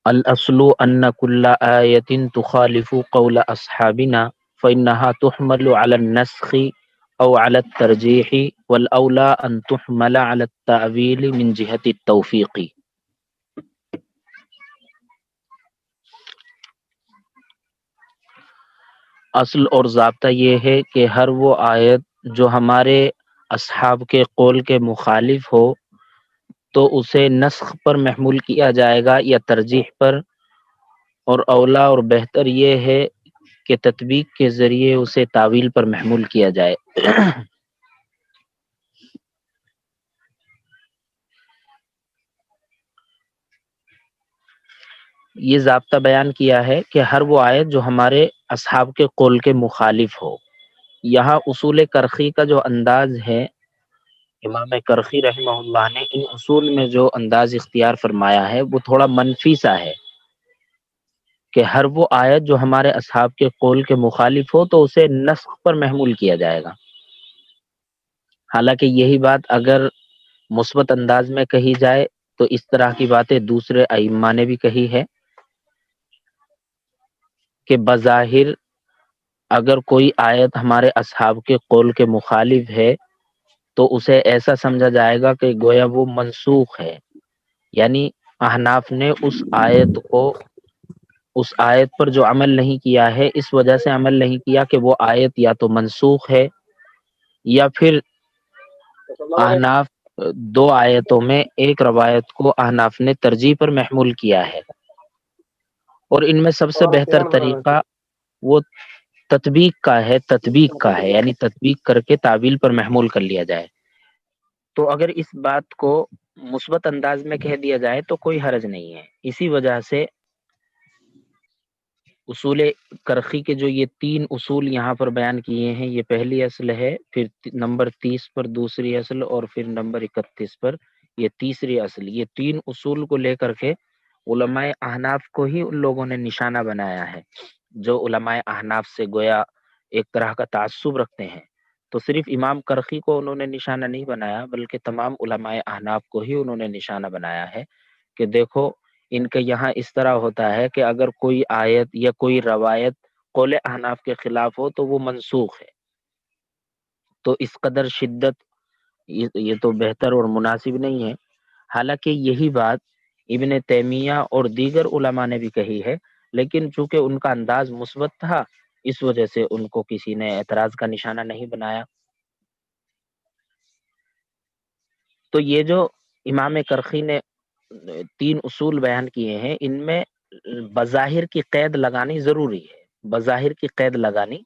الاصل ان كل آية تخالف قول اصحابنا فانها تحمل على النسخ او على الترجيح والاولى ان تحمل على التأويل من جهة التوفيق. اصل اور ضابطہ یہ ہے کہ ہر وہ آیت جو ہمارے اصحاب کے قول کے مخالف ہو تو اسے نسخ پر محمول کیا جائے گا یا ترجیح پر، اور اولا اور بہتر یہ ہے کہ تطبیق کے ذریعے اسے تعویل پر محمول کیا جائے۔ یہ ضابطہ بیان کیا ہے کہ ہر وہ آیت جو ہمارے اصحاب کے قول کے مخالف ہو۔ یہاں اصول کرخی کا جو انداز ہے، امام کرخی رحمہ اللہ نے ان اصول میں جو انداز اختیار فرمایا ہے وہ تھوڑا منفی سا ہے کہ ہر وہ آیت جو ہمارے اصحاب کے قول کے مخالف ہو تو اسے نسخ پر محمول کیا جائے گا۔ حالانکہ یہی بات اگر مثبت انداز میں کہی جائے تو اس طرح کی باتیں دوسرے ائمہ نے بھی کہی ہے کہ بظاہر اگر کوئی آیت ہمارے اصحاب کے قول کے مخالف ہے تو اسے ایسا سمجھا جائے گا کہ گویا وہ منسوخ ہے، یعنی احناف نے اس آیت پر جو عمل نہیں کیا ہے اس وجہ سے عمل نہیں کیا کہ وہ آیت یا تو منسوخ ہے، یا پھر احناف دو آیتوں میں ایک روایت کو احناف نے ترجیح پر محمول کیا ہے، اور ان میں سب سے بہتر طریقہ وہ تطبیق کا ہے، یعنی تطبیق کر کے تعویل پر محمول کر لیا جائے۔ تو اگر اس بات کو مثبت انداز میں کہہ دیا جائے تو کوئی حرج نہیں ہے۔ اسی وجہ سے اصول کرخی کے جو یہ تین اصول یہاں پر بیان کیے ہیں، یہ پہلی اصل ہے، پھر نمبر 30 پر دوسری اصل، اور پھر نمبر 31 پر یہ تیسری اصل۔ یہ تین اصول کو لے کر کے علماء احناف کو ہی ان لوگوں نے نشانہ بنایا ہے جو علماء احناف سے گویا ایک طرح کا تعصب رکھتے ہیں۔ تو صرف امام کرخی کو انہوں نے نشانہ نہیں بنایا بلکہ تمام علماء احناف کو ہی انہوں نے نشانہ بنایا ہے کہ دیکھو ان کے یہاں اس طرح ہوتا ہے کہ اگر کوئی آیت یا کوئی روایت قول احناف کے خلاف ہو تو وہ منسوخ ہے۔ تو اس قدر شدت یہ تو بہتر اور مناسب نہیں ہے۔ حالانکہ یہی بات ابن تیمیہ اور دیگر علماء نے بھی کہی ہے، لیکن چونکہ ان کا انداز مثبت تھا اس وجہ سے ان کو کسی نے اعتراض کا نشانہ نہیں بنایا۔ تو یہ جو امام کرخی نے تین اصول بیان کیے ہیں، ان میں بظاہر کی قید لگانی ضروری ہے، بظاہر کی قید لگانی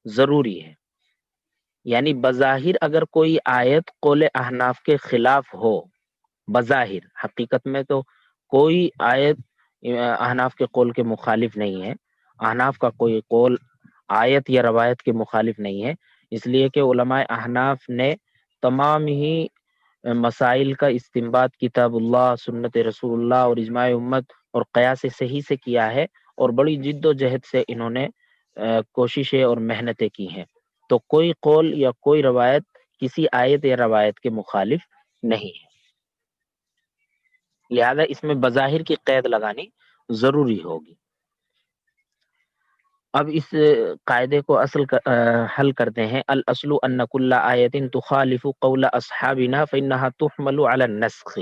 ضروری ہے، یعنی بظاہر اگر کوئی آیت قول احناف کے خلاف ہو، بظاہر، حقیقت میں تو کوئی آیت احناف کے قول کے مخالف نہیں ہے، احناف کا کوئی قول آیت یا روایت کے مخالف نہیں ہے، اس لیے کہ علماء احناف نے تمام ہی مسائل کا استنباط کتاب اللہ، سنت رسول اللہ اور اجماع امت اور قیاس صحیح سے کیا ہے، اور بڑی جد و جہد سے انہوں نے کوششیں اور محنتیں کی ہیں۔ تو کوئی قول یا کوئی روایت کسی آیت یا روایت کے مخالف نہیں ہے، لہذا اس میں بظاہر کی قید لگانی ضروری ہوگی۔ اب اس قاعدے کو حل کرتے ہیں۔ الاصل ان کل آیت تخالف قول اصحابنا فانها تحمل على النسخ۔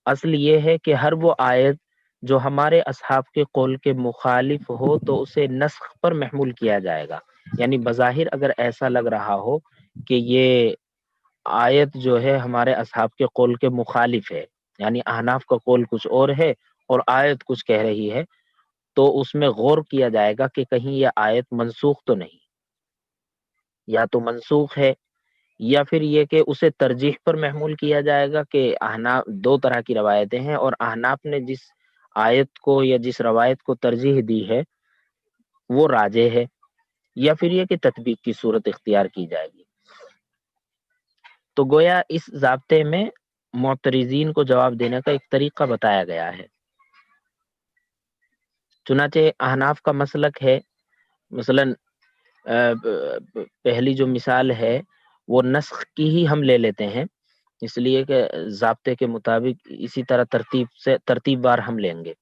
اصل یہ ہے کہ ہر وہ آیت جو ہمارے اصحاب کے قول کے مخالف ہو تو اسے نسخ پر محمول کیا جائے گا، یعنی بظاہر اگر ایسا لگ رہا ہو کہ یہ آیت جو ہے ہمارے اصحاب کے قول کے مخالف ہے، یعنی احناف کا قول کچھ اور ہے اور آیت کچھ کہہ رہی ہے، تو اس میں غور کیا جائے گا کہ کہیں یہ آیت منسوخ تو نہیں، یا تو منسوخ ہے، یا پھر یہ کہ اسے ترجیح پر محمول کیا جائے گا کہ احناف دو طرح کی روایتیں ہیں اور احناف نے جس آیت کو یا جس روایت کو ترجیح دی ہے وہ راجح ہے، یا پھر یہ کہ تطبیق کی صورت اختیار کی جائے گی۔ تو گویا اس ضابطے میں معترضین کو جواب دینے کا ایک طریقہ بتایا گیا ہے۔ چنانچہ احناف کا مسلک ہے، مثلا پہلی جو مثال ہے وہ نسخ کی ہی ہم لے لیتے ہیں، اس لیے کہ ضابطے کے مطابق اسی طرح ترتیب بار ہم لیں گے۔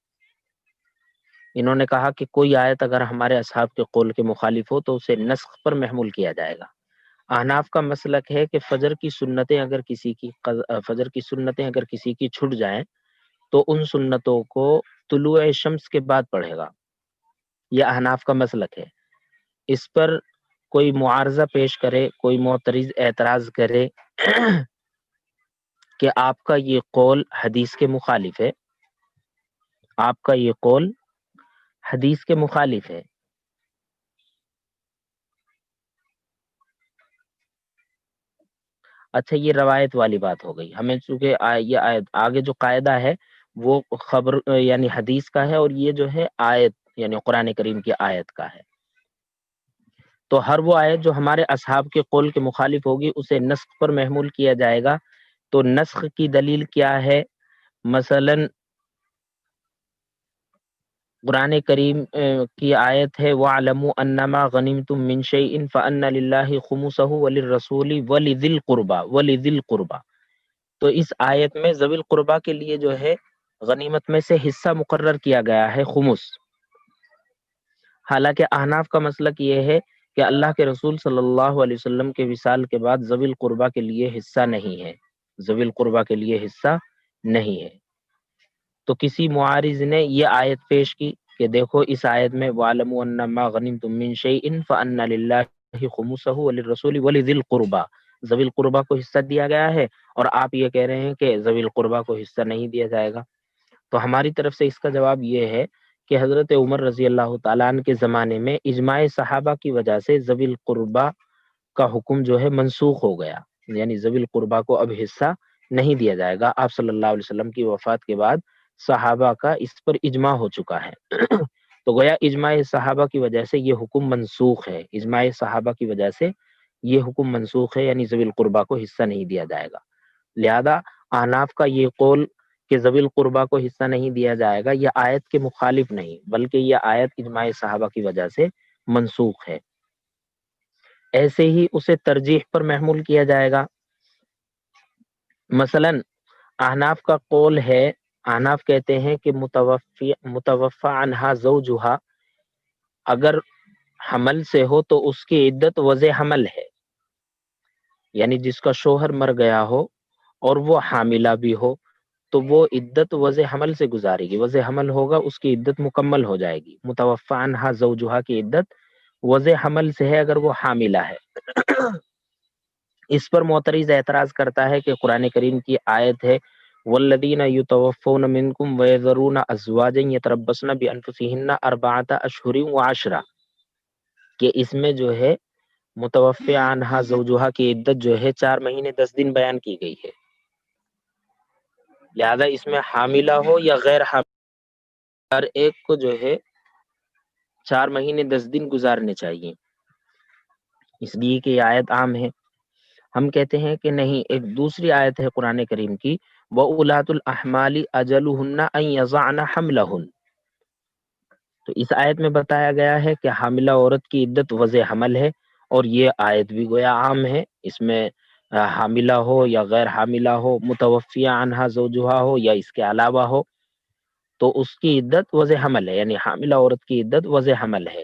انہوں نے کہا کہ کوئی آیت اگر ہمارے اصحاب کے قول کے مخالف ہو تو اسے نسخ پر محمول کیا جائے گا۔ احناف کا مسلک ہے کہ فجر کی سنتیں اگر کسی کی چھٹ جائیں تو ان سنتوں کو طلوع شمس کے بعد پڑھے گا۔ یہ احناف کا مسلک ہے۔ اس پر کوئی معارضہ پیش کرے، کوئی معترض اعتراض کرے کہ آپ کا یہ قول حدیث کے مخالف ہے، آپ کا یہ قول حدیث کے مخالف ہے، اچھا یہ روایت والی بات ہو گئی۔ ہمیں چونکہ یہ آیت آگے جو قاعدہ ہے وہ خبر یعنی حدیث کا ہے، اور یہ جو ہے آیت یعنی قرآن کریم کی آیت کا ہے۔ تو ہر وہ آیت جو ہمارے اصحاب کے قول کے مخالف ہوگی اسے نسخ پر محمول کیا جائے گا۔ تو نسخ کی دلیل کیا ہے؟ مثلا قرآن کریم کی آیت ہے وَاعْلَمُوا أَنَّمَا غَنِمْتُم مِّن شَيْءٍ فَأَنَّ لِلَّهِ خُمُسَهُ وَلِلرَّسُولِ وَلِذِي الْقُرْبَى۔ تو اس آیت میں ذوی القربہ کے لیے جو ہے غنیمت میں سے حصہ مقرر کیا گیا ہے، خمس۔ حالانکہ احناف کا مسلک یہ ہے کہ اللہ کے رسول صلی اللہ علیہ وسلم کے وصال کے بعد ذوی القربہ کے لیے حصہ نہیں ہے، ذوی القربہ کے لیے حصہ نہیں ہے۔ تو کسی معارض نے یہ آیت پیش کی کہ دیکھو اس آیت میں وَاعْلَمُوا أَنَّمَا غَنِمْتُم مِّن شَيْءٍ فَأَنَّ لِلَّهِ خُمُسَهُ وَلِلرَّسُولِ وَلِذِي الْقُرْبَى، ذوی القربہ کو حصہ دیا گیا ہے، اور آپ یہ کہہ رہے ہیں کہ ذوی القربہ کو حصہ نہیں دیا جائے گا۔ تو ہماری طرف سے اس کا جواب یہ ہے کہ حضرت عمر رضی اللہ تعالیٰ عنہ کے زمانے میں اجماع صحابہ کی وجہ سے ذوی القربہ کا حکم جو ہے منسوخ ہو گیا، یعنی ذوی القربہ کو اب حصہ نہیں دیا جائے گا۔ آپ صلی اللہ علیہ وسلم کی وفات کے بعد صحابہ کا اس پر اجماع ہو چکا ہے۔ تو گویا اجماع صحابہ کی وجہ سے یہ حکم منسوخ ہے، اجماع صحابہ کی وجہ سے یہ حکم منسوخ ہے، یعنی ذوی القربہ کو حصہ نہیں دیا جائے گا۔ لہذا احناف کا یہ قول کہ ذوی القربہ کو حصہ نہیں دیا جائے گا یہ آیت کے مخالف نہیں، بلکہ یہ آیت اجماع صحابہ کی وجہ سے منسوخ ہے۔ ایسے ہی اسے ترجیح پر محمول کیا جائے گا۔ مثلا احناف کا قول ہے، احناف کہتے ہیں کہ متوفی عنہا زوجہا اگر حمل سے ہو تو اس کی عدت وضع حمل ہے، یعنی جس کا شوہر مر گیا ہو اور وہ حاملہ بھی ہو تو وہ عدت وضع حمل سے گزارے گی، وضع حمل ہوگا اس کی عدت مکمل ہو جائے گی۔ متوفی عنہا زوجہا کی عدت وضع حمل سے ہے اگر وہ حاملہ ہے۔ اس پر معترض اعتراض کرتا ہے کہ قرآن کریم کی آیت ہے والذین یتوفون منکم ویذرون ازواجا یتربصن بانفسہن اربعۃ اشہر وعشرہ، کہ اس میں جو ہے متوفی عنہا زوجہا کی عدت جو ہے 4 مہینے 10 دن بیان کی گئی ہے، لہذا اس میں حاملہ ہو یا غیر حاملہ ہر ایک کو جو ہے 4 مہینے 10 دن گزارنے چاہیے، اس لیے کہ یہ آیت عام ہے۔ ہم کہتے ہیں کہ نہیں، ایک دوسری آیت ہے قرآن کریم کی وَأُولَاتُ الْأَحْمَالِ أَجَلُهُنَّ أَن يَضَعْنَ حَمْلَهُنَّ، تو اس آیت میں بتایا گیا ہے کہ حاملہ عورت کی عدت وضع حمل ہے، اور یہ آیت بھی گویا عام ہے، اس میں حاملہ ہو یا غیر حاملہ ہو، متوفیہ عنہا زوجہا ہو یا اس کے علاوہ ہو، تو اس کی عدت وضع حمل ہے، یعنی حاملہ عورت کی عدت وضع حمل ہے۔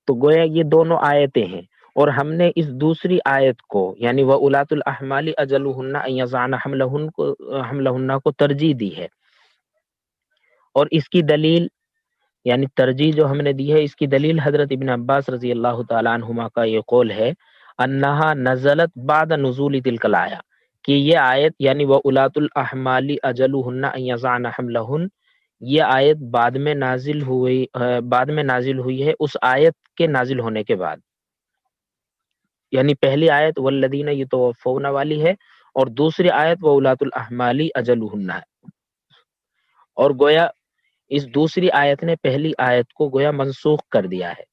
تو گویا یہ دونوں آیتیں ہیں، اور ہم نے اس دوسری آیت کو یعنی وَأُولَاتُ الْأَحْمَالِ أَجَلُهُنَّ أَن يَضَعْنَ حَمْلَهُنَّ کو ترجیح دی ہے، اور اس کی دلیل یعنی ترجیح جو ہم نے دی ہے اس کی دلیل حضرت ابن عباس رضی اللہ تعالیٰ عنہما کا یہ قول ہے انہا نزلت بعد نزول تلک الآیہ، کہ یہ آیت یعنی وَأُولَاتُ الْأَحْمَالِ أَجَلُهُنَّ أَن يَضَعْنَ حَمْلَهُنَّ، یہ آیت بعد میں نازل ہوئی ہے اس آیت کے نازل ہونے کے بعد، یعنی پہلی آیت والذین یتوفون والی ہے اور دوسری آیت وَأُولَاتُ الْأَحْمَالِ أَجَلُهُنَّ ہے، اور گویا اس دوسری آیت نے پہلی آیت کو گویا منسوخ کر دیا ہے۔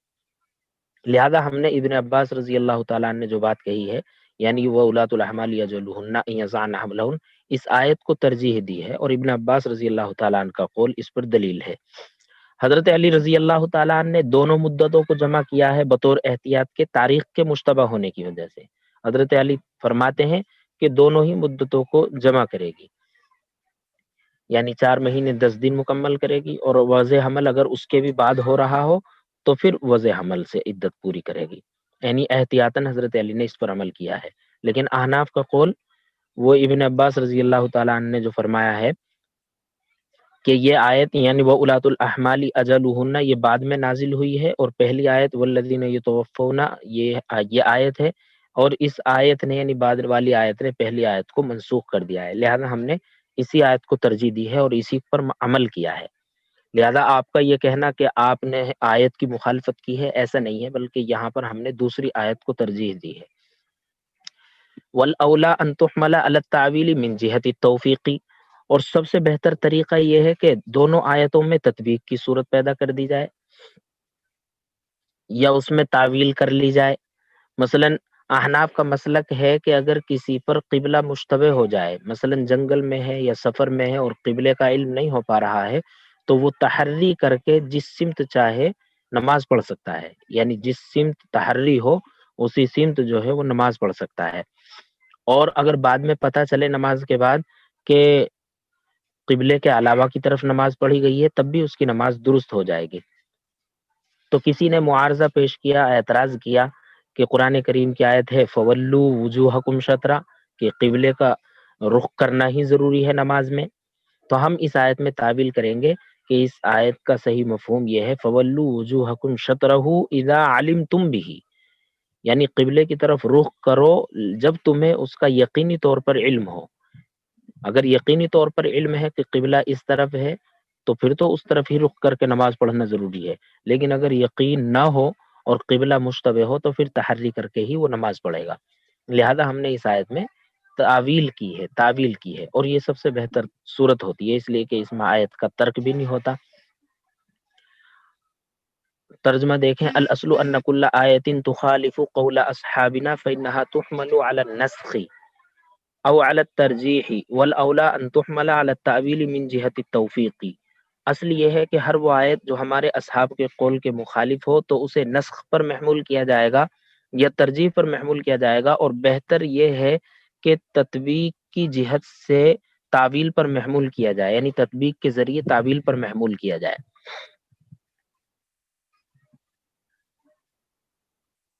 لہذا ہم نے ابن عباس رضی اللہ تعالیٰ عنہ نے جو بات کہی ہے یعنی وَأُولَاتُ الْأَحْمَالِ أَجَلُهُنَّ أَن يَضَعْنَ حَمْلَهُنَّ، اس آیت کو ترجیح دی ہے، اور ابن عباس رضی اللہ تعالیٰ عنہ کا قول اس پر دلیل ہے۔ حضرت علی رضی اللہ تعالیٰ عنہ نے دونوں مدتوں کو جمع کیا ہے بطور احتیاط کے تاریخ کے مشتبہ ہونے کی وجہ سے۔ حضرت علی فرماتے ہیں کہ دونوں ہی مدتوں کو جمع کرے گی۔ یعنی 4 مہینے 10 دن مکمل کرے گی، اور وضع حمل اگر اس کے بھی بعد ہو رہا ہو تو پھر وضع حمل سے عدت پوری کرے گی۔ یعنی احتیاطاً حضرت علی نے اس پر عمل کیا ہے۔ لیکن احناف کا قول، وہ ابن عباس رضی اللہ تعالیٰ عنہ نے جو فرمایا ہے کہ یہ آیت یعنی وہ اولاد الاحمال اجلہن یہ بعد میں نازل ہوئی ہے، اور پہلی آیت والذین یتوفون یہ آیت ہے، اور اس آیت نے یعنی بعد والی آیت نے پہلی آیت کو منسوخ کر دیا ہے، لہذا ہم نے اسی آیت کو ترجیح دی ہے اور اسی پر عمل کیا ہے۔ لہذا آپ کا یہ کہنا کہ آپ نے آیت کی مخالفت کی ہے ایسا نہیں ہے، بلکہ یہاں پر ہم نے دوسری آیت کو ترجیح دی ہے۔ والاولا ان تحمل علی التعویل من جہت التوفیقی، اور سب سے بہتر طریقہ یہ ہے کہ دونوں آیتوں میں تطبیق کی صورت پیدا کر دی جائے یا اس میں تعویل کر لی جائے۔ مثلا احناف کا مسلک ہے کہ اگر کسی پر قبلہ مشتبہ ہو جائے، مثلا جنگل میں ہے یا سفر میں ہے اور قبلے کا علم نہیں ہو پا رہا ہے، تو وہ تحری کر کے جس سمت چاہے نماز پڑھ سکتا ہے، یعنی جس سمت تحری ہو اسی سمت جو ہے وہ نماز پڑھ سکتا ہے۔ اور اگر بعد میں پتہ چلے نماز کے بعد کہ قبلے کے علاوہ کی طرف نماز پڑھی گئی ہے، تب بھی اس کی نماز درست ہو جائے گی۔ تو کسی نے معارضہ پیش کیا، اعتراض کیا کہ قرآن کریم کی آیت ہے فولو وجوہکم شطرا، کہ قبلے کا رخ کرنا ہی ضروری ہے نماز میں، تو ہم اس آیت میں تعویل کریں گے کہ اس آیت کا صحیح مفہوم یہ ہے فولو وجوہکم شطرہ اذا علمتم بھی، یعنی قبلے کی طرف رخ کرو جب تمہیں اس کا یقینی طور پر علم ہو۔ اگر یقینی طور پر علم ہے کہ قبلہ اس طرف ہے تو پھر تو اس طرف ہی رخ کر کے نماز پڑھنا ضروری ہے، لیکن اگر یقین نہ ہو اور قبلہ مشتبہ ہو تو پھر تحری کر کے ہی وہ نماز پڑھے گا۔ لہذا ہم نے اس آیت میں تعویل کی ہے، اور یہ سب سے بہتر صورت ہوتی ہے، اس لیے کہ اس میں آیت کا ترک بھی نہیں ہوتا۔ ترجمہ دیکھیں، الاصل ان کل آیت تخالف قول اصحابنا فانها تحمل على النسخ او على الترجیح والاولا ان تحمل على التأویل من جهة التوفیق۔ اصل یہ ہے کہ ہر وہ آیت جو ہمارے اصحاب کے قول کے مخالف ہو تو اسے نسخ پر محمول کیا جائے گا یا ترجیح پر محمول کیا جائے گا، اور بہتر یہ ہے کہ تطبیق کی جہت سے تعویل پر محمول کیا جائے، یعنی تطبیق کے ذریعے تعویل پر محمول کیا جائے۔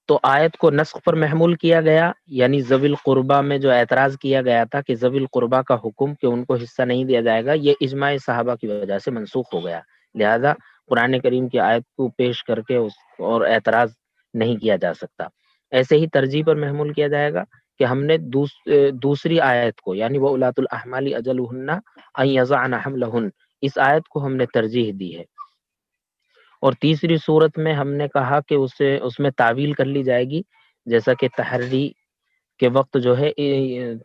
تو آیت کو نسخ پر محمول کیا گیا، یعنی ذوی القربہ میں جو اعتراض کیا گیا تھا کہ ذوی القربہ کا حکم کہ ان کو حصہ نہیں دیا جائے گا، یہ اجماع صحابہ کی وجہ سے منسوخ ہو گیا، لہذا قرآن کریم کی آیت کو پیش کر کے اور اعتراض نہیں کیا جا سکتا۔ ایسے ہی ترجیح پر محمول کیا جائے گا کہ ہم نے دوسری آیت کو یعنی وہ اولاد الاحمال اجلہن ان یضعن حملہن، اس آیت کو ہم نے ترجیح دی ہے۔ اور تیسری صورت میں ہم نے کہا کہ اس میں تعویل کر لی جائے گی، جیسا کہ تحری کے وقت جو ہے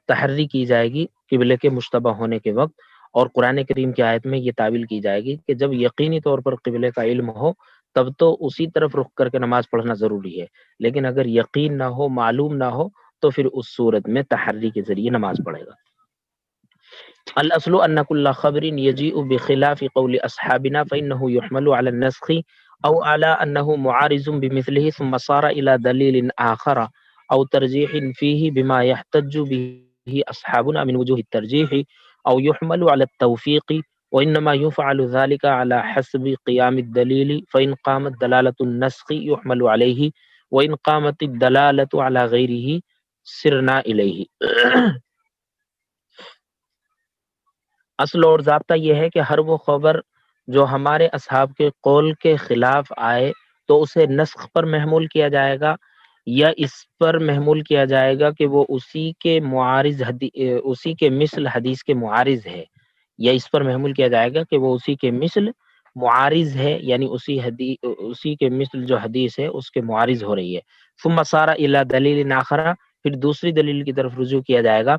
تحری کی جائے گی قبلے کے مشتبہ ہونے کے وقت، اور قرآن کریم کی آیت میں یہ تعویل کی جائے گی کہ جب یقینی طور پر قبلے کا علم ہو تب تو اسی طرف رخ کر کے نماز پڑھنا ضروری ہے، لیکن اگر یقین نہ ہو، معلوم نہ ہو، تو پھر اس صورت میں تحری کے ذریعے نماز پڑھے گا۔ الاصل ان كل خبر يجيء بخلاف قول اصحابنا فانه يحمل على النسخ او على انه معارض بمثله ثم صار الى دليل اخر او ترجيح فيه بما يحتج به اصحابنا من وجوه الترجيح او يحمل على التوفيق، وانما يفعل ذلك على حسب قيام الدليل، فان قامت دلاله النسخ يحمل عليه وان قامت الدلاله على غيره سرنا اليه۔ اصل اور ضابطہ یہ ہے کہ ہر وہ خبر جو ہمارے اصحاب کے قول کے خلاف آئے تو اسے نسخ پر محمول کیا جائے گا، یا اس پر محمول کیا جائے گا کہ وہ اسی کے مثل حدیث کے معارض ہے، یا اس پر محمول کیا جائے گا کہ وہ اسی کے مثل معارض ہے، یعنی اسی کے مثل جو حدیث ہے اس کے معارض ہو رہی ہے۔ ثم صار الى دلیل آخر، پھر دوسری دلیل کی طرف رجوع کیا جائے گا،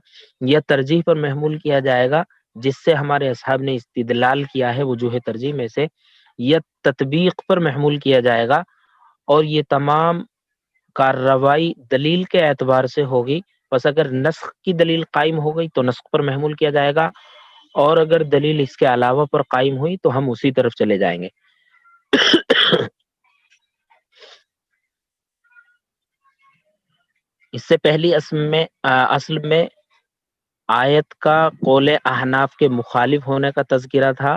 یا ترجیح پر محمول کیا جائے گا جس سے ہمارے اصحاب نے استدلال کیا ہے وجوہ ترجیح میں سے، یا تطبیق پر محمول کیا جائے گا، اور یہ تمام کارروائی دلیل کے اعتبار سے ہوگی۔ پس اگر نسخ کی دلیل قائم ہو گئی تو نسخ پر محمول کیا جائے گا، اور اگر دلیل اس کے علاوہ پر قائم ہوئی تو ہم اسی طرف چلے جائیں گے۔ اس سے پہلی اصل میں آیت کا قول احناف کے مخالف ہونے کا تذکرہ تھا،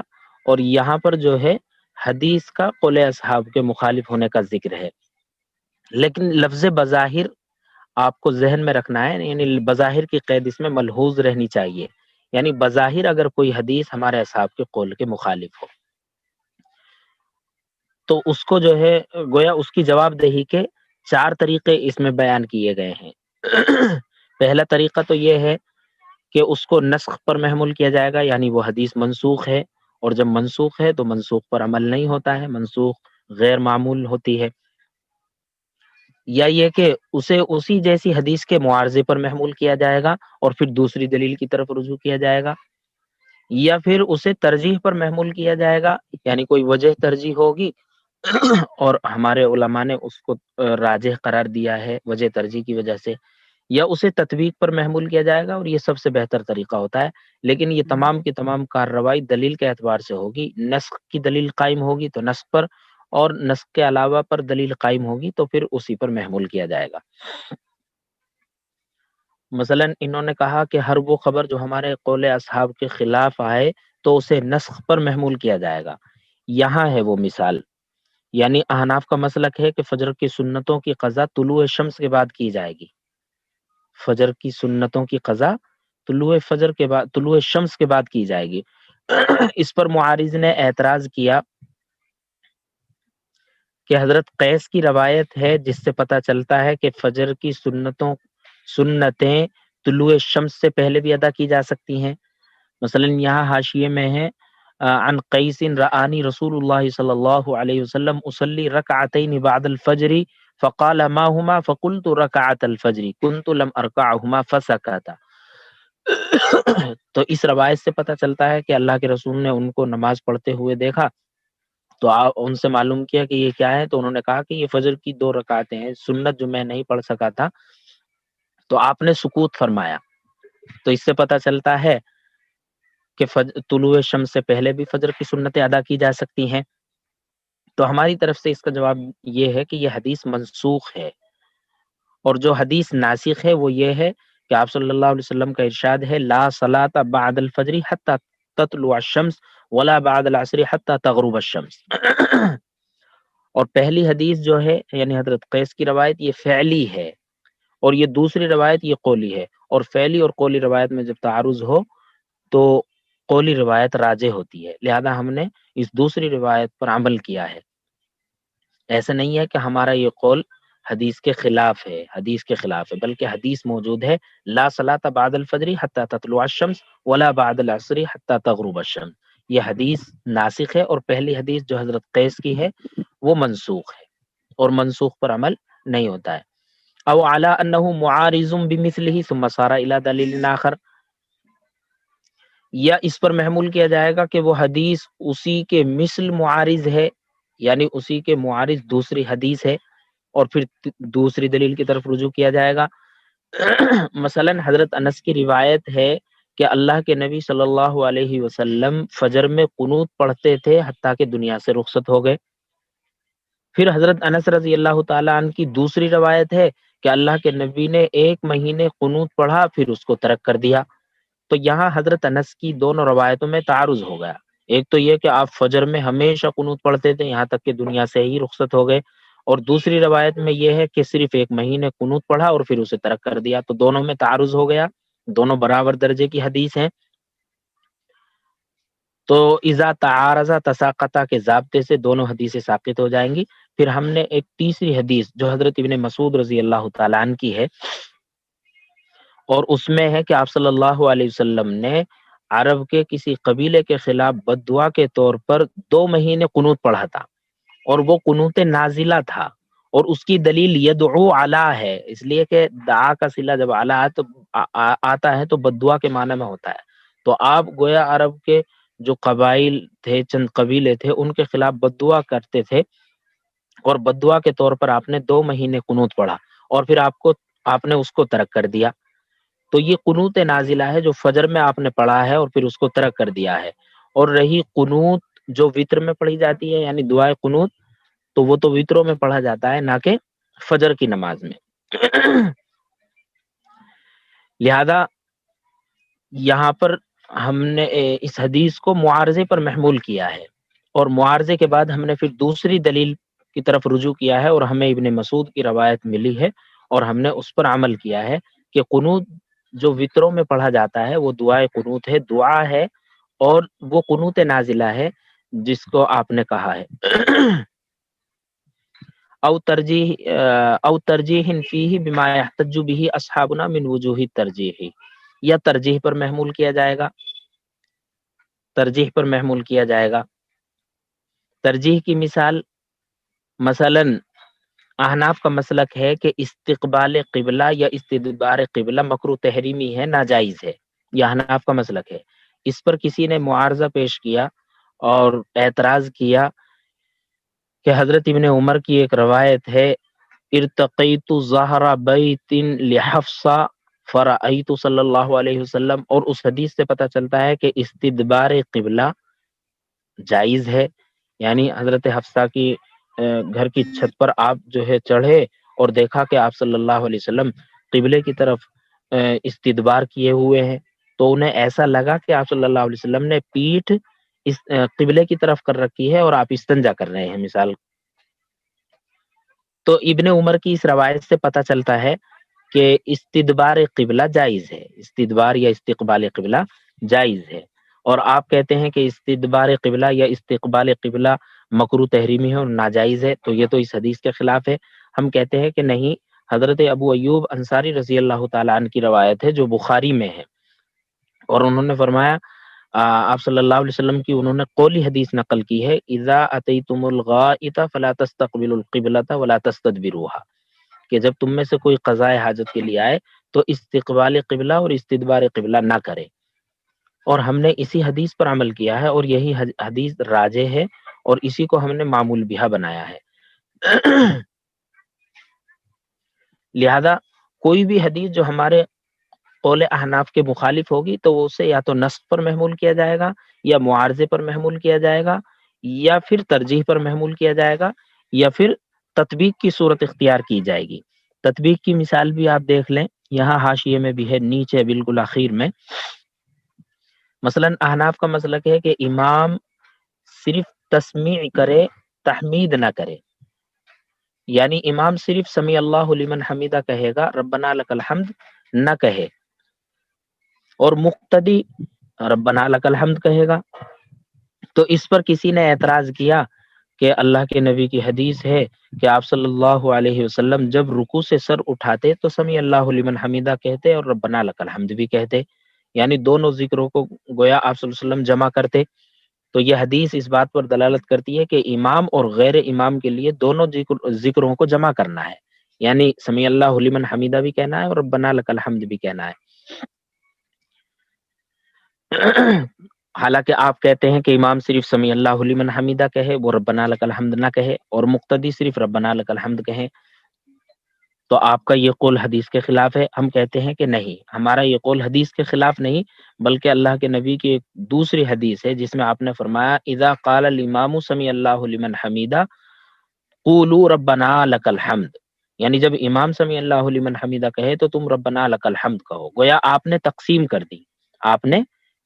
اور یہاں پر جو ہے حدیث کا قول اصحاب کے مخالف ہونے کا ذکر ہے۔ لیکن لفظ بظاہر آپ کو ذہن میں رکھنا ہے، یعنی بظاہر کی قید اس میں ملحوظ رہنی چاہیے، یعنی بظاہر اگر کوئی حدیث ہمارے اصحاب کے قول کے مخالف ہو تو اس کو جو ہے گویا اس کی جواب دہی کے 4 طریقے اس میں بیان کیے گئے ہیں۔ پہلا طریقہ تو یہ ہے کہ اس کو نسخ پر محمول کیا جائے گا، یعنی وہ حدیث منسوخ ہے، اور جب منسوخ ہے تو منسوخ پر عمل نہیں ہوتا ہے، منسوخ غیر معمول ہوتی ہے۔ یا یہ کہ اسے اسی جیسی حدیث کے معارضے پر محمول کیا جائے گا اور پھر دوسری دلیل کی طرف رجوع کیا جائے گا، یا پھر اسے ترجیح پر محمول کیا جائے گا، یعنی کوئی وجہ ترجیح ہوگی اور ہمارے علماء نے اس کو راجح قرار دیا ہے وجہ ترجیح کی وجہ سے، یا اسے تطبیق پر محمول کیا جائے گا، اور یہ سب سے بہتر طریقہ ہوتا ہے۔ لیکن یہ تمام کی تمام کارروائی دلیل کے اعتبار سے ہوگی، نسخ کی دلیل قائم ہوگی تو نسخ پر، اور نسخ کے علاوہ پر دلیل قائم ہوگی تو پھر اسی پر محمول کیا جائے گا۔ مثلا انہوں نے کہا کہ ہر وہ خبر جو ہمارے قول اصحاب کے خلاف آئے تو اسے نسخ پر محمول کیا جائے گا۔ یہاں ہے وہ مثال، یعنی احناف کا مسلک ہے کہ فجر کی سنتوں کی قضا طلوع شمس کے بعد کی جائے گی، فجر کی سنتوں کی قضا طلوع شمس کے بعد کی جائے گی۔ اس پر معارض نے اعتراض کیا کہ حضرت قیس کی روایت ہے جس سے پتہ چلتا ہے کہ فجر کی سنتیں طلوع شمس سے پہلے بھی ادا کی جا سکتی ہیں۔ مثلا یہاں حاشیے میں ہے عن قیس رآنی رسول اللہ صلی اللہ علیہ وسلم اصلی رکعتین بعد الفجر فقال ما هما فقلت رکعت الفجر كنت لم ارکعهما فسکتا۔ تو اس روایت سے پتہ چلتا ہے کہ اللہ کے رسول نے ان کو نماز پڑھتے ہوئے دیکھا تو ان سے معلوم کیا کہ یہ کیا ہے، تو انہوں نے کہا کہ یہ فجر کی 2 رکعتیں ہیں، سنت جو میں نہیں پڑھ سکا تھا، تو آپ نے سکوت فرمایا۔ تو اس سے پتہ چلتا ہے کہ طلوع شمس سے پہلے بھی فجر کی سنتیں ادا کی جا سکتی ہیں۔ تو ہماری طرف سے اس کا جواب یہ ہے کہ یہ حدیث منسوخ ہے، اور جو حدیث ناسخ ہے وہ یہ ہے کہ آپ صلی اللہ علیہ وسلم کا ارشاد ہے لا صلاۃ بعد الفجر حتی تطلع الشمس ولا بعد العصر حتی تغرب الشمس۔ اور پہلی حدیث جو ہے یعنی حضرت قیس کی روایت یہ فعلی ہے، اور یہ دوسری روایت یہ قولی ہے، اور فعلی اور قولی روایت میں جب تعارض ہو تو قولی روایت راجح ہوتی ہے، لہذا ہم نے اس دوسری روایت پر عمل کیا ہے۔ ایسا نہیں ہے کہ ہمارا یہ قول حدیث کے خلاف ہے، حدیث کے خلاف ہے، بلکہ حدیث موجود ہے لا صلاۃ بعد الفجر حتی تطلع الشمس ولا بعد العصر حتی تغرب الشمس۔ یہ حدیث ناسخ ہے، اور پہلی حدیث جو حضرت قیس کی ہے وہ منسوخ ہے، اور منسوخ پر عمل نہیں ہوتا ہے۔ او علی انہ معارض بمثلہ ثم صار الی دلیل آخر، یا اس پر محمول کیا جائے گا کہ وہ حدیث اسی کے مثل معارض ہے، یعنی اسی کے معارض دوسری حدیث ہے، اور پھر دوسری دلیل کی طرف رجوع کیا جائے گا۔ مثلا حضرت انس کی روایت ہے کہ اللہ کے نبی صلی اللہ علیہ وسلم فجر میں قنوت پڑھتے تھے حتیٰ کہ دنیا سے رخصت ہو گئے۔ پھر حضرت انس رضی اللہ تعالیٰ عنہ کی دوسری روایت ہے کہ اللہ کے نبی نے 1 مہینے قنوت پڑھا پھر اس کو ترک کر دیا۔ تو یہاں حضرت انس کی دونوں روایتوں میں تعارض ہو گیا، ایک تو یہ کہ آپ فجر میں ہمیشہ قنوت پڑھتے تھے یہاں تک کہ دنیا سے ہی رخصت ہو گئے، اور دوسری روایت میں یہ ہے کہ صرف 1 مہینے قنوت پڑھا اور پھر اسے ترک کر دیا۔ تو دونوں میں تعارض ہو گیا، دونوں برابر درجے کی حدیث ہیں۔ تو اذا تعارض تساقطا کے ضابطے سے دونوں حدیثیں ساقط ہو جائیں گی۔ پھر ہم نے ایک تیسری حدیث جو حضرت ابن مسعود رضی اللہ تعالیٰ عنہ کی ہے، اور اس میں ہے کہ آپ صلی اللہ علیہ وسلم نے عرب کے کسی قبیلے کے خلاف بد دعا کے طور پر 2 مہینے قنوت پڑھا تھا، اور وہ قنوت نازلہ تھا، اور اس کی دلیل یدعو علی ہے، اس لیے کہ دعا کا صلہ جب علی آتا ہے تو بد دعا کے معنی میں ہوتا ہے۔ تو آپ گویا عرب کے جو قبائل تھے، چند قبیلے تھے، ان کے خلاف بد دعا کرتے تھے، اور بد دعا کے طور پر آپ نے 2 مہینے قنوت پڑھا، اور پھر آپ نے اس کو ترک کر دیا۔ تو یہ قنوت نازلہ ہے جو فجر میں آپ نے پڑھا ہے اور پھر اس کو ترک کر دیا ہے۔ اور رہی قنوت جو وتر میں پڑھی جاتی ہے یعنی دعائے قنوت، تو وہ تو وتروں میں پڑھا جاتا ہے نہ کہ فجر کی نماز میں۔ لہذا یہاں پر ہم نے اس حدیث کو معارضے پر محمول کیا ہے، اور معارضے کے بعد ہم نے پھر دوسری دلیل کی طرف رجوع کیا ہے، اور ہمیں ابن مسعود کی روایت ملی ہے اور ہم نے اس پر عمل کیا ہے کہ قنوت جو وطروں میں پڑھا جاتا ہے وہ دعائے قنوت ہے، دعا ہے، اور وہ قنوت نازلہ ہے جس کو آپ نے کہا ہے۔ او ترجیح فیہ بما یحتج به اصحابنا من وجوہ الترجیح، یا ترجیح پر محمول کیا جائے گا، ترجیح پر محمول کیا جائے گا۔ ترجیح کی مثال، مثلا احناف کا مسلک ہے کہ استقبال قبلہ یا استدبار قبلہ مکروہ تحریمی ہے، ناجائز ہے، یہ احناف کا مسلک ہے۔ اس پر کسی نے معارضہ پیش کیا اور اعتراض کیا کہ حضرت ابن عمر کی ایک روایت ہے، ارتقیت ظہر بیت لحفصہ فرأیت صلی اللہ علیہ وسلم، اور اس حدیث سے پتہ چلتا ہے کہ استدبار قبلہ جائز ہے، یعنی حضرت حفصہ کی گھر کی چھت پر آپ جو ہے چڑھے اور دیکھا کہ آپ صلی اللہ علیہ وسلم قبلے کی طرف استدبار کیے ہوئے ہیں، تو انہیں ایسا لگا کہ آپ صلی اللہ علیہ وسلم نے پیٹھ اس قبلے کی طرف کر رکھی ہے اور آپ استنجا کر رہے ہیں مثال۔ تو ابن عمر کی اس روایت سے پتہ چلتا ہے کہ استدبار قبلہ جائز ہے، استدبار یا استقبال قبلہ جائز ہے، اور آپ کہتے ہیں کہ استدبار قبلہ یا استقبال قبلہ مکروہ تحریمی ہے اور ناجائز ہے، تو یہ تو اس حدیث کے خلاف ہے۔ ہم کہتے ہیں کہ نہیں، حضرت ابو ایوب انصاری رضی اللہ تعالیٰ عنہ کی روایت ہے جو بخاری میں ہے، اور انہوں نے فرمایا آپ صلی اللہ علیہ وسلم کی انہوں نے قولی حدیث نقل کی ہے، اذا اتیتم الغائط فلا تستقبلوا القبلۃ ولا تستدبروها، کہ جب تم میں سے کوئی قضاء حاجت کے لیے آئے تو استقبال قبلہ اور استدبار قبلہ نہ کرے، اور ہم نے اسی حدیث پر عمل کیا ہے، اور یہی حدیث راجح ہے، اور اسی کو ہم نے معمول بہا بنایا ہے۔ لہذا کوئی بھی حدیث جو ہمارے قول احناف کے مخالف ہوگی تو اسے یا تو نسخ پر محمول کیا جائے گا، یا معارضے پر محمول کیا جائے گا، یا پھر ترجیح پر محمول کیا جائے گا، یا پھر تطبیق کی صورت اختیار کی جائے گی۔ تطبیق کی مثال بھی آپ دیکھ لیں، یہاں حاشیے میں بھی ہے، نیچے بالکل آخر میں۔ مثلا احناف کا مسلک ہے کہ امام صرف تسمیع کرے، تحمید نہ کرے، یعنی امام صرف سمیع اللہ لمن حمیدہ کہے گا، ربنا لک الحمد نہ کہے، اور مقتدی ربنا لک الحمد کہے گا۔ تو اس پر کسی نے اعتراض کیا کہ اللہ کے نبی کی حدیث ہے کہ آپ صلی اللہ علیہ وسلم جب رکوع سے سر اٹھاتے تو سمیع اللہ لمن حمیدہ کہتے اور ربنا لک الحمد بھی کہتے، یعنی دونوں ذکروں کو گویا آپ صلی اللہ علیہ وسلم جمع کرتے۔ تو یہ حدیث اس بات پر دلالت کرتی ہے کہ امام اور غیر امام کے لیے دونوں ذکروں کو جمع کرنا ہے، یعنی سمیع اللہ لمن حمیدہ بھی کہنا ہے اور ربنا لک الحمد بھی کہنا ہے۔ حالانکہ آپ کہتے ہیں کہ امام صرف سمیع اللہ لمن حمیدہ کہے، وہ ربنا لک الحمد نہ کہے، اور مقتدی صرف ربنا لک الحمد کہے، تو آپ کا یہ قول حدیث کے خلاف ہے۔ ہم کہتے ہیں کہ نہیں، ہمارا یہ قول حدیث کے خلاف نہیں، بلکہ اللہ کے نبی کی ایک دوسری حدیث ہے جس میں آپ نے فرمایا اذا قال الامام سمیع اللہ لمن حمیدہ قولوا ربنا لک الحمد، یعنی جب امام سمیع اللہ لمن حمیدہ کہے تو تم ربنا لک الحمد کہو۔ گویا آپ نے تقسیم کر دی، آپ نے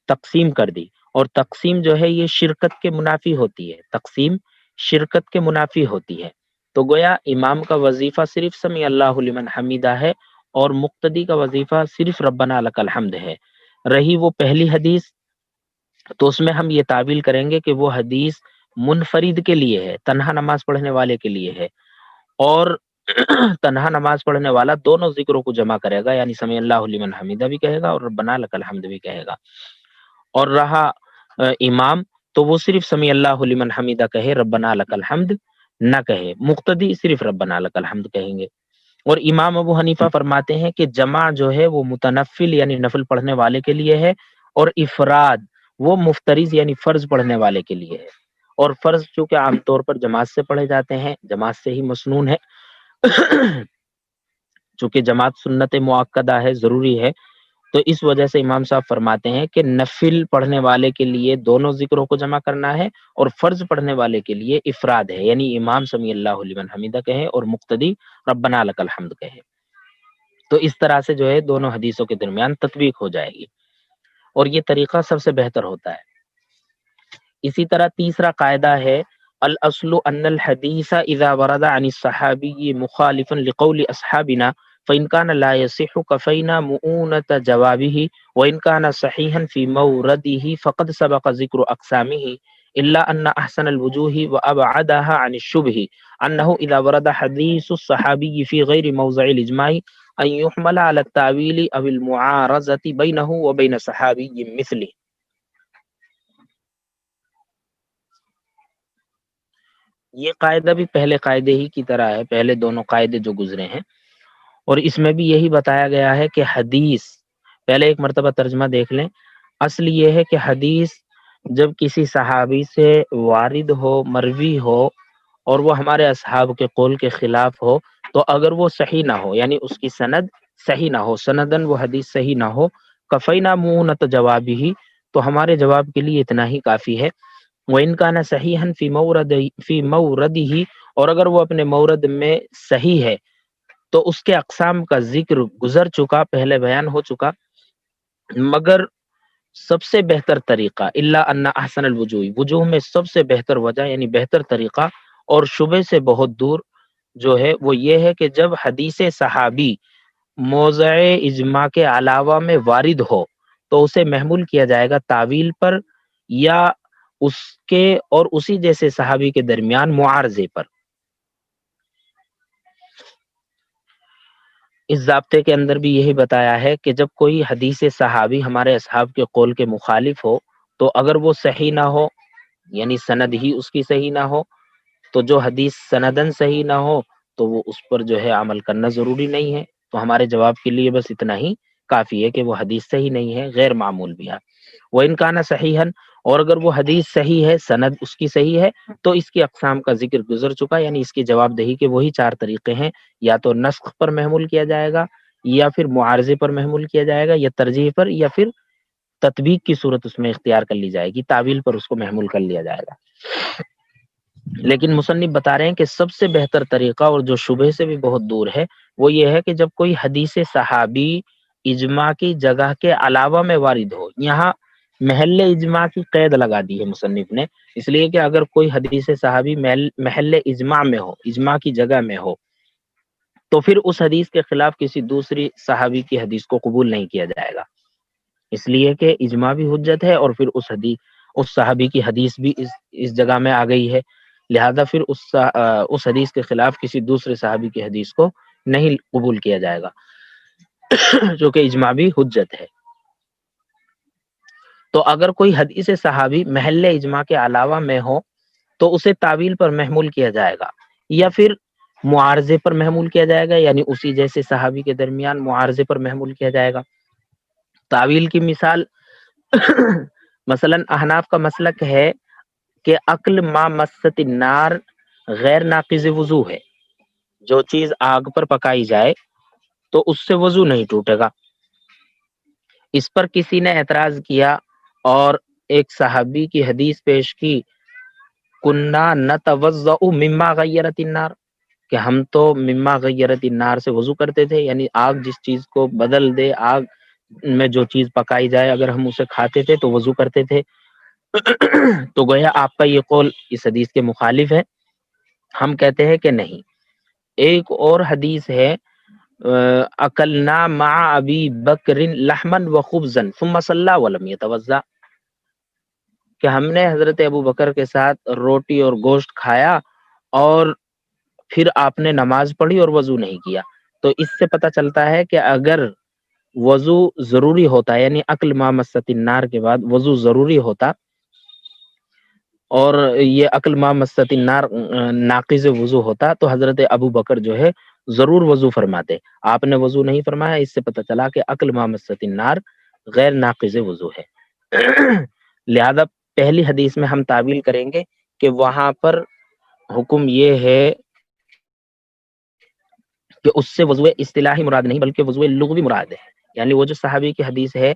تقسیم کر دی، اور تقسیم جو ہے یہ شرکت کے منافی ہوتی ہے، تقسیم شرکت کے منافی ہوتی ہے۔ تو گویا امام کا وظیفہ صرف سمیع اللہ لمن حمیدہ ہے، اور مقتدی کا وظیفہ صرف ربنا لک الحمد ہے۔ رہی وہ پہلی حدیث، تو اس میں ہم یہ تعویل کریں گے کہ وہ حدیث منفرد کے لیے ہے، تنہا نماز پڑھنے والے کے لیے ہے، اور تنہا نماز پڑھنے والا دونوں ذکروں کو جمع کرے گا، یعنی سمیع اللہ لمن حمیدہ بھی کہے گا اور ربنا لک الحمد بھی کہے گا۔ اور رہا امام، تو وہ صرف سمیع اللہ لمن حمیدہ کہے، ربنا لک الحمد نہ کہے، مقتدی صرف ربنا لک الحمد کہیں گے۔ اور امام ابو حنیفہ فرماتے ہیں کہ جمع جو ہے وہ متنفل یعنی نفل پڑھنے والے کے لیے ہے، اور افراد وہ مفترض یعنی فرض پڑھنے والے کے لیے ہے، اور فرض چونکہ عام طور پر جماعت سے پڑھے جاتے ہیں، جماعت سے ہی مسنون ہے، چونکہ جماعت سنت مؤکدہ ہے، ضروری ہے، تو اس وجہ سے امام صاحب فرماتے ہیں کہ نفل پڑھنے والے کے لیے دونوں ذکروں کو جمع کرنا ہے، اور فرض پڑھنے والے کے لیے افراد ہے، یعنی امام سمیع اللہ لمن حمیدہ کہے اور مقتدی ربنا لک الحمد کہے۔ تو اس طرح سے جو ہے دونوں حدیثوں کے درمیان تطبیق ہو جائے گی۔ اور یہ طریقہ سب سے بہتر ہوتا ہے۔ اسی طرح تیسرا قاعدہ ہے الاصل ان الحدیث اذا ورد عن الصحابی مخالفا لقول اصحابنا فإن كان لا يصح كفينا مؤونة جوابه وإن كان صحيحا في مورده فقد سبق ذكر أقسامه إلا أن أحسن الوجوه وأبعدها عن الشبه أنه إذا ورد حديث الصحابي في غير موضع الإجماع أن يحمل على التأويل أو المعارضة بينه وبين صحابي مثله۔ یہ قاعدہ بھی پہلے قاعدے ہی کی طرح ہے، پہلے دونوں قاعدے جو گزرے ہیں، اور اس میں بھی یہی بتایا گیا ہے کہ حدیث، پہلے ایک مرتبہ ترجمہ دیکھ لیں۔ اصل یہ ہے کہ حدیث جب کسی صحابی سے وارد ہو، مروی ہو، اور وہ ہمارے اصحاب کے قول کے خلاف ہو، تو اگر وہ صحیح نہ ہو، یعنی اس کی سند صحیح نہ ہو، سندن وہ حدیث صحیح نہ ہو، کفینا مونت جوابی ہی، تو ہمارے جواب کے لیے اتنا ہی کافی ہے۔ وَإِنْ كَانَ صَحِيحًا فِي مَوْرَدِهِ، اور اگر وہ اپنے مورد میں صحیح ہے تو اس کے اقسام کا ذکر گزر چکا، پہلے بیان ہو چکا، مگر سب سے بہتر طریقہ الا ان احسن الوجوہ، وجوہ میں سب سے بہتر وجہ یعنی بہتر طریقہ اور شبہ سے بہت دور جو ہے وہ یہ ہے کہ جب حدیث صحابی موضع اجماع کے علاوہ میں وارد ہو تو اسے محمول کیا جائے گا تعویل پر، یا اس کے اور اسی جیسے صحابی کے درمیان معارضے پر۔ اس ضابطے کے اندر بھی یہی بتایا ہے کہ جب کوئی حدیث صحابی ہمارے اصحاب کے قول کے مخالف ہو تو اگر وہ صحیح نہ ہو، یعنی سند ہی اس کی صحیح نہ ہو، تو جو حدیث سندن صحیح نہ ہو تو وہ اس پر جو ہے عمل کرنا ضروری نہیں ہے، تو ہمارے جواب کے لیے بس اتنا ہی کافی ہے کہ وہ حدیث صحیح نہیں ہے، غیر معمول بھی ہے۔ وہ ان کانا صحیحن، اور اگر وہ حدیث صحیح ہے، سند اس کی صحیح ہے، تو اس کی اقسام کا ذکر گزر چکا، یعنی اس کی جواب دہی کے وہی چار طریقے ہیں، یا تو نسخ پر محمول کیا جائے گا، یا پھر معارضے پر محمول کیا جائے گا، یا ترجیح پر، یا پھر تطبیق کی صورت اس میں اختیار کر لی جائے گی، تعویل پر اس کو محمول کر لیا جائے گا۔ لیکن مصنف بتا رہے ہیں کہ سب سے بہتر طریقہ اور جو شبہ سے بھی بہت دور ہے وہ یہ ہے کہ جب کوئی حدیث صحابی اجماع کی جگہ کے علاوہ میں وارد ہو، یہاں محل اجماع کی قید لگا دی ہے مصنف نے، اس لیے کہ اگر کوئی حدیث صحابی محل اجماع میں ہو، اجماع کی جگہ میں ہو، تو پھر اس حدیث کے خلاف کسی دوسری صحابی کی حدیث کو قبول نہیں کیا جائے گا، اس لیے کہ اجماع بھی حجت ہے اور پھر اس صحابی کی حدیث بھی اس جگہ میں آ گئی ہے، لہذا پھر اس حدیث کے خلاف کسی دوسرے صحابی کی حدیث کو نہیں قبول کیا جائے گا جو کہ اجماع بھی حجت ہے۔ تو اگر کوئی حدیث صحابی محل اجماع کے علاوہ میں ہو تو اسے تعویل پر محمول کیا جائے گا، یا پھر معارضے پر محمول کیا جائے گا، یعنی اسی جیسے صحابی کے درمیان معارضے پر محمول کیا جائے گا۔ تعویل کی مثال مثلا احناف کا مسلک ہے کہ عقل ما مست النار غیر ناقض وضو ہے، جو چیز آگ پر پکائی جائے تو اس سے وضو نہیں ٹوٹے گا۔ اس پر کسی نے اعتراض کیا اور ایک صحابی کی حدیث پیش کی، کننا نتوضأ مما غیرت النار، کہ ہم تو مما غیرت النار سے وضو کرتے تھے، یعنی آگ جس چیز کو بدل دے، آگ میں جو چیز پکائی جائے اگر ہم اسے کھاتے تھے تو وضو کرتے تھے۔ تو گویا آپ کا یہ قول اس حدیث کے مخالف ہے، ہم کہتے ہیں کہ نہیں۔ ایک اور حدیث ہے اکلنا مع ابی بکر لحما وخبزا ثم صلی ولم یتوضا، کہ ہم نے حضرت ابو بکر کے ساتھ روٹی اور گوشت کھایا اور پھر آپ نے نماز پڑھی اور وضو نہیں کیا۔ تو اس سے پتہ چلتا ہے کہ اگر وضو ضروری ہوتا ہے، یعنی عقل ما مست النار کے بعد وضو ضروری ہوتا، اور یہ عقل ما مست النار ناقض وضو ہوتا، تو حضرت ابو بکر جو ہے ضرور وضو فرماتے، آپ نے وضو نہیں فرمایا، اس سے پتہ چلا کہ عقل ما مست النار غیر ناقض وضو ہے۔ لہذا پہلی حدیث میں ہم تعویل کریں گے کہ وہاں پر حکم یہ ہے کہ اس سے وضو اصطلاحی مراد نہیں بلکہ وضو لغوی مراد ہے، یعنی وہ جو صحابی کی حدیث ہے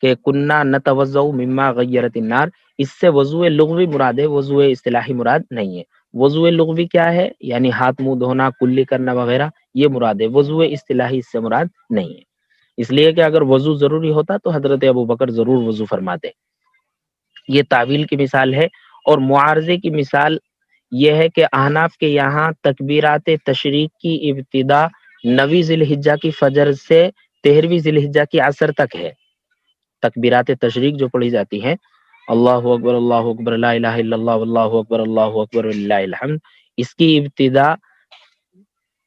کہ کننا نتوضأ مما غیرت النار، اس سے وضو لغوی مراد ہے، وضو اصطلاحی مراد نہیں ہے۔ وضو لغوی کیا ہے؟ یعنی ہاتھ منہ دھونا، کلی کرنا وغیرہ، یہ مراد ہے، وضو اصطلاحی اس سے مراد نہیں ہے۔ اس لیے کہ اگر وضو ضروری ہوتا تو حضرت ابو بکر ضرور وضو فرماتے. یہ تعویل کی مثال ہے. اور معارضے کی مثال یہ ہے کہ احناف کے یہاں تکبیرات تشریق کی ابتدا 9 ذی الحجہ کی فجر سے 13ویں ذی الحجہ کی عصر تک ہے. تکبیرات تشریق جو پڑھی جاتی ہیں، اللہ اکبر لا الہ الا اللہ واللہ اکبر وللہ الحمد، اس کی ابتدا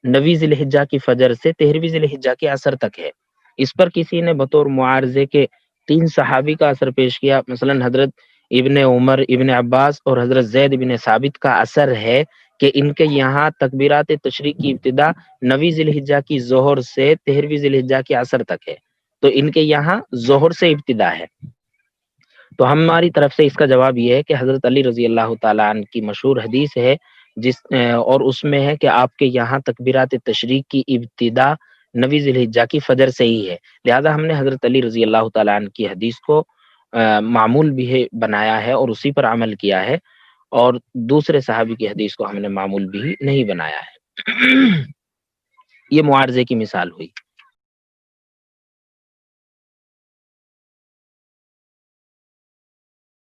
9 ذی الحجہ کی فجر سے 13ویں ذی الحجہ کی عصر تک ہے. اس پر کسی نے بطور معارضے کے 3 صحابی کا اثر پیش کیا، مثلا حضرت ابن عمر، ابن عباس اور حضرت زید بن ثابت کا اثر ہے کہ ان کے یہاں تکبیرات تشریق کی ابتدا 9 ذی الحجہ کی ظہر سے 13ویں ذی الحجہ کی عصر تک ہے، تو ان کے یہاں ظہر سے ابتدا ہے. تو ہماری طرف سے اس کا جواب یہ ہے کہ حضرت علی رضی اللہ تعالیٰ عنہ کی مشہور حدیث ہے اور اس میں ہے کہ آپ کے یہاں تکبیرات تشریق کی ابتدا 9 ذی الحجہ کی فجر سے ہی ہے. لہذا ہم نے حضرت علی رضی اللہ تعالیٰ عنہ کی حدیث کو معمول بھی بنایا ہے اور اسی پر عمل کیا ہے، اور دوسرے صحابی کی حدیث کو ہم نے معمول بھی نہیں بنایا ہے. یہ معارضے کی مثال ہوئی.